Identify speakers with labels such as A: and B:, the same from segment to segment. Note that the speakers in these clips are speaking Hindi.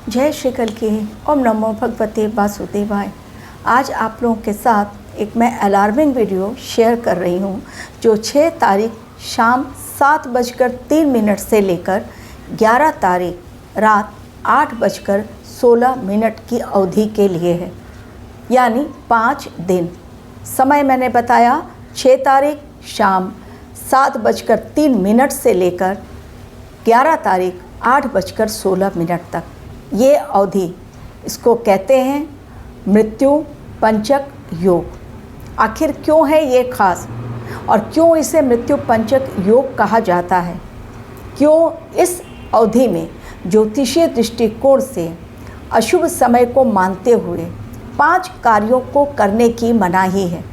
A: जय श्री कल की ओम नमो भगवते वासुदेवाय। आज आप लोगों के साथ एक मैं अलार्मिंग वीडियो शेयर कर रही हूँ जो 6 तारीख शाम 7:03 से लेकर 11 तारीख रात 8:16 की अवधि के लिए है, यानी 5 दिन। समय मैंने बताया 6 तारीख शाम 7:03 से लेकर 11 तारीख 8:16 तक। ये अवधि, इसको कहते हैं मृत्यु पंचक योग। आखिर क्यों है ये खास और क्यों इसे मृत्यु पंचक योग कहा जाता है? क्यों इस अवधि में ज्योतिषीय दृष्टिकोण से अशुभ समय को मानते हुए 5 कार्यों को करने की मनाही है?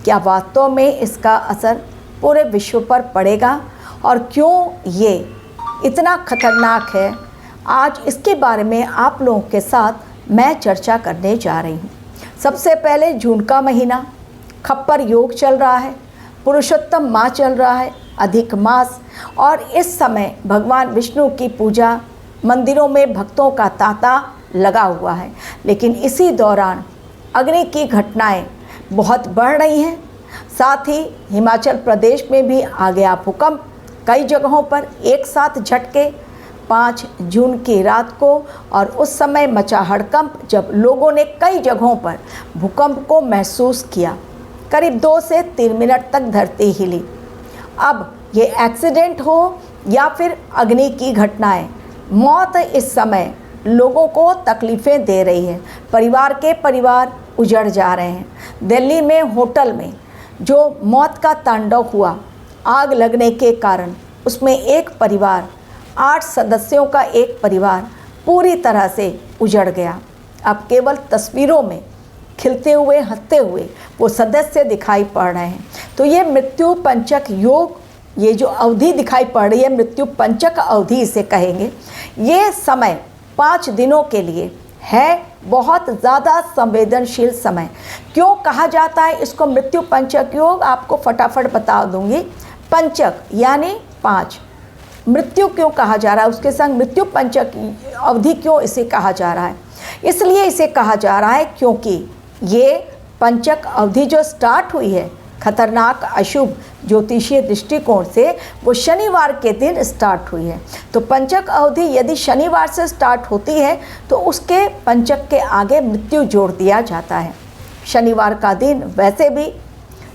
A: क्या वास्तव में इसका असर पूरे विश्व पर पड़ेगा और क्यों ये इतना खतरनाक है? आज इसके बारे में आप लोगों के साथ मैं चर्चा करने जा रही हूँ। सबसे पहले जून का महीना, खप्पर योग चल रहा है, पुरुषोत्तम माह चल रहा है, अधिक मास, और इस समय भगवान विष्णु की पूजा, मंदिरों में भक्तों का तांता लगा हुआ है। लेकिन इसी दौरान अग्नि की घटनाएं बहुत बढ़ रही हैं। साथ ही हिमाचल प्रदेश में भी आ गया भूकंप। कई जगहों पर एक साथ झटके 5 जून की रात को, और उस समय मचा हड़कंप जब लोगों ने कई जगहों पर भूकंप को महसूस किया। करीब 2 से 3 मिनट तक धरती हिली। अब ये एक्सीडेंट हो या फिर अग्नि की घटनाएं, मौत इस समय लोगों को तकलीफ़ें दे रही है। परिवार उजड़ जा रहे हैं। दिल्ली में होटल में जो मौत का तांडव हुआ आग लगने के कारण, उसमें एक परिवार, 8 सदस्यों का एक परिवार पूरी तरह से उजड़ गया। अब केवल तस्वीरों में खिलते हुए, हंसते हुए वो सदस्य दिखाई पड़ रहे हैं। तो ये मृत्यु पंचक योग, ये जो अवधि दिखाई पड़ रही है, मृत्यु पंचक अवधि इसे कहेंगे। ये समय 5 दिनों के लिए है बहुत ज़्यादा संवेदनशील समय। क्यों कहा जाता है इसको मृत्यु पंचक योग? आपको फटाफट बता दूंगी। पंचक यानी 5। मृत्यु क्यों कहा जा रहा है, उसके संग मृत्यु पंचक अवधि क्यों इसे कहा जा रहा है? इसलिए इसे कहा जा रहा है क्योंकि ये पंचक अवधि जो स्टार्ट हुई है खतरनाक अशुभ ज्योतिषीय दृष्टिकोण से, वो शनिवार के दिन स्टार्ट हुई है। तो पंचक अवधि यदि शनिवार से स्टार्ट होती है तो उसके पंचक के आगे मृत्यु जोड़ दिया जाता है। शनिवार का दिन वैसे भी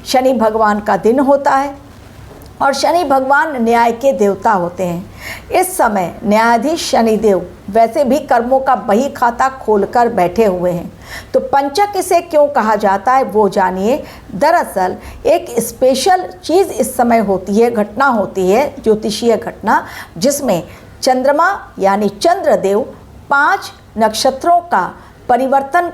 A: शनि भगवान का दिन होता है और शनि भगवान न्याय के देवता होते हैं। इस समय न्यायाधीश शनिदेव वैसे भी कर्मों का बही खाता खोलकर बैठे हुए हैं। तो पंचक इसे क्यों कहा जाता है वो जानिए। दरअसल एक स्पेशल चीज़ इस समय होती है, घटना होती है, ज्योतिषीय घटना, जिसमें चंद्रमा यानी चंद्रदेव 5 नक्षत्रों का परिवर्तन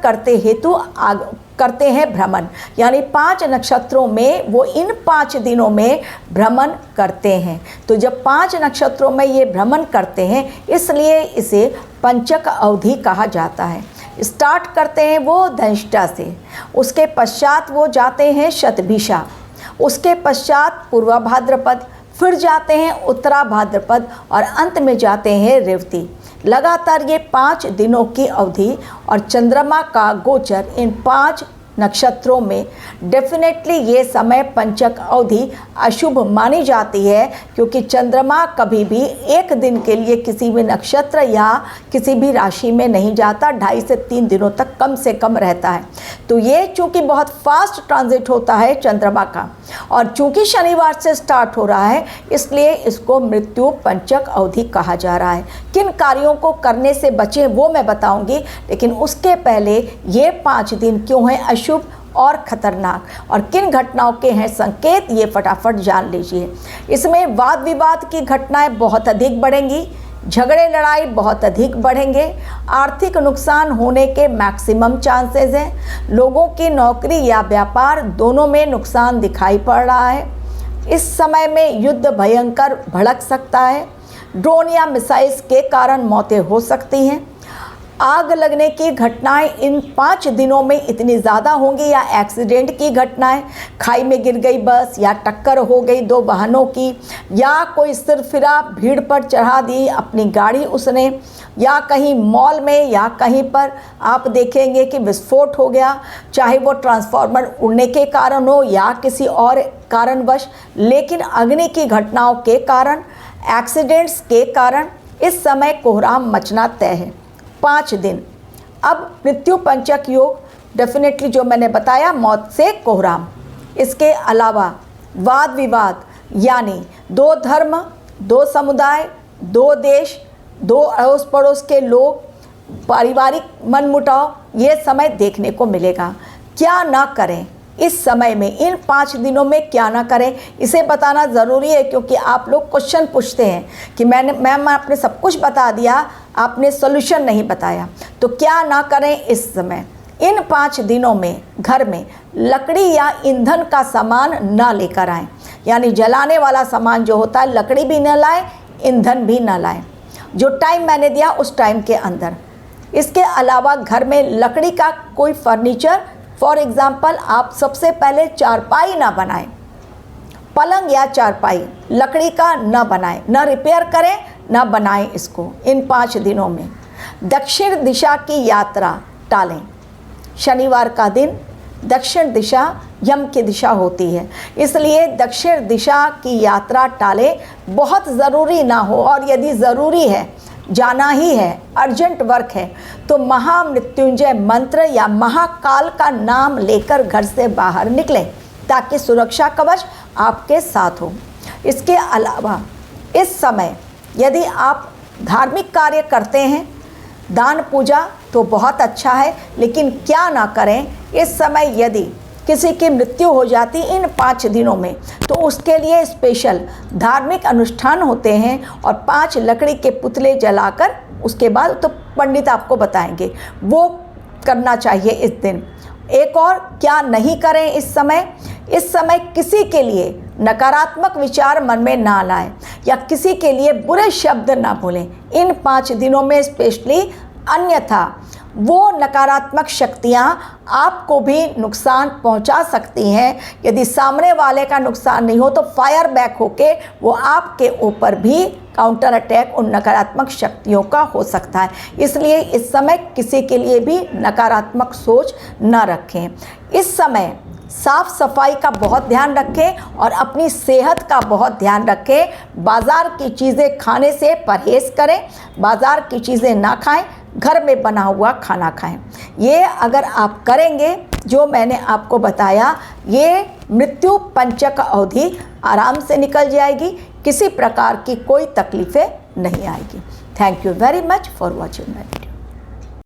A: करते हैं भ्रमण, यानी 5 नक्षत्रों में वो इन 5 दिनों में भ्रमण करते हैं। तो जब 5 नक्षत्रों में ये भ्रमण करते हैं, इसलिए इसे पंचक अवधि कहा जाता है। स्टार्ट करते हैं वो धनिष्ठा से, उसके पश्चात वो जाते हैं शतभिषा, उसके पश्चात पूर्वा भाद्रपद, फिर जाते हैं उत्तरा भाद्रपद और अंत में जाते हैं रेवती। लगातार ये 5 दिनों की अवधि और चंद्रमा का गोचर इन 5 नक्षत्रों में, डेफिनेटली ये समय पंचक अवधि अशुभ मानी जाती है, क्योंकि चंद्रमा कभी भी एक दिन के लिए किसी भी नक्षत्र या किसी भी राशि में नहीं जाता, 2.5 से 3 दिनों तक कम से कम रहता है। तो ये चूँकि बहुत फास्ट ट्रांजिट होता है चंद्रमा का, और चूँकि शनिवार से स्टार्ट हो रहा है, इसलिए इसको मृत्यु पंचक अवधि कहा जा रहा है। किन कार्यों को करने से बचें वो मैं बताऊंगी, लेकिन उसके पहले ये 5 दिन क्यों हैं अशुभ और खतरनाक, और किन घटनाओं के हैं संकेत, ये फटाफट जान लीजिए। इसमें वाद विवाद की घटनाएं बहुत अधिक बढ़ेंगी, झगड़े लड़ाई बहुत अधिक बढ़ेंगे, आर्थिक नुकसान होने के मैक्सिमम चांसेस हैं, लोगों की नौकरी या व्यापार दोनों में नुकसान दिखाई पड़ रहा है। इस समय में युद्ध भयंकर भड़क सकता है, ड्रोन या मिसाइल्स के कारण मौतें हो सकती हैं। आग लगने की घटनाएं इन 5 दिनों में इतनी ज़्यादा होंगी, या एक्सीडेंट की घटनाएं, खाई में गिर गई बस, या टक्कर हो गई 2 वाहनों की, या कोई सिरफिरा भीड़ पर चढ़ा दी अपनी गाड़ी उसने, या कहीं मॉल में या कहीं पर आप देखेंगे कि विस्फोट हो गया, चाहे वो ट्रांसफार्मर उड़ने के कारण हो या किसी और कारणवश। लेकिन अग्नि की घटनाओं के कारण, एक्सीडेंट्स के कारण इस समय कोहराम मचना तय है 5 दिन। अब मृत्यु पंचक योग डेफिनेटली जो मैंने बताया, मौत से कोहराम। इसके अलावा वाद विवाद, यानी 2 धर्म, 2 समुदाय, 2 देश, 2 अड़ोस पड़ोस के लोग, पारिवारिक मनमुटाव, ये समय देखने को मिलेगा। क्या ना करें इस समय में, इन 5 दिनों में क्या ना करें, इसे बताना ज़रूरी है, क्योंकि आप लोग क्वेश्चन पूछते हैं कि मैम आपने सब कुछ बता दिया, आपने सोल्यूशन नहीं बताया। तो क्या ना करें इस समय, इन 5 दिनों में घर में लकड़ी या ईंधन का सामान ना लेकर आएँ, यानी जलाने वाला सामान जो होता है, लकड़ी भी ना लाएं, ईंधन भी ना लाएं, जो टाइम मैंने दिया उस टाइम के अंदर। इसके अलावा घर में लकड़ी का कोई फर्नीचर, फॉर एग्ज़ाम्पल आप सबसे पहले चारपाई ना बनाएं, पलंग या चारपाई लकड़ी का ना बनाएं, ना रिपेयर करें, ना बनाएं इसको इन 5 दिनों में। दक्षिण दिशा की यात्रा टालें। शनिवार का दिन दक्षिण दिशा यम की दिशा होती है, इसलिए दक्षिण दिशा की यात्रा टालें, बहुत ज़रूरी ना हो। और यदि ज़रूरी है, जाना ही है, अर्जेंट वर्क है, तो महामृत्युंजय मंत्र या महाकाल का नाम लेकर घर से बाहर निकलें, ताकि सुरक्षा कवच आपके साथ हो। इसके अलावा इस समय यदि आप धार्मिक कार्य करते हैं, दान पूजा, तो बहुत अच्छा है। लेकिन क्या ना करें इस समय, यदि किसी की मृत्यु हो जाती इन 5 दिनों में, तो उसके लिए स्पेशल धार्मिक अनुष्ठान होते हैं, और 5 लकड़ी के पुतले जलाकर उसके बाद तो पंडित आपको बताएंगे, वो करना चाहिए इस दिन। एक और क्या नहीं करें इस समय किसी के लिए नकारात्मक विचार मन में ना लाएं, या किसी के लिए बुरे शब्द ना बोलें इन 5 दिनों में स्पेशली, अन्यथा वो नकारात्मक शक्तियाँ आपको भी नुकसान पहुंचा सकती हैं। यदि सामने वाले का नुकसान नहीं हो तो फायर बैक होके वो आपके ऊपर भी काउंटर अटैक उन नकारात्मक शक्तियों का हो सकता है। इसलिए इस समय किसी के लिए भी नकारात्मक सोच न रखें। इस समय साफ सफाई का बहुत ध्यान रखें और अपनी सेहत का बहुत ध्यान रखें। बाज़ार की चीज़ें खाने से परहेज़ करें, बाज़ार की चीज़ें ना खाएं, घर में बना हुआ खाना खाएं। ये अगर आप करेंगे जो मैंने आपको बताया, ये मृत्यु पंचक अवधि आराम से निकल जाएगी, किसी प्रकार की कोई तकलीफ़ें नहीं आएगी। Thank you very much for watching my video.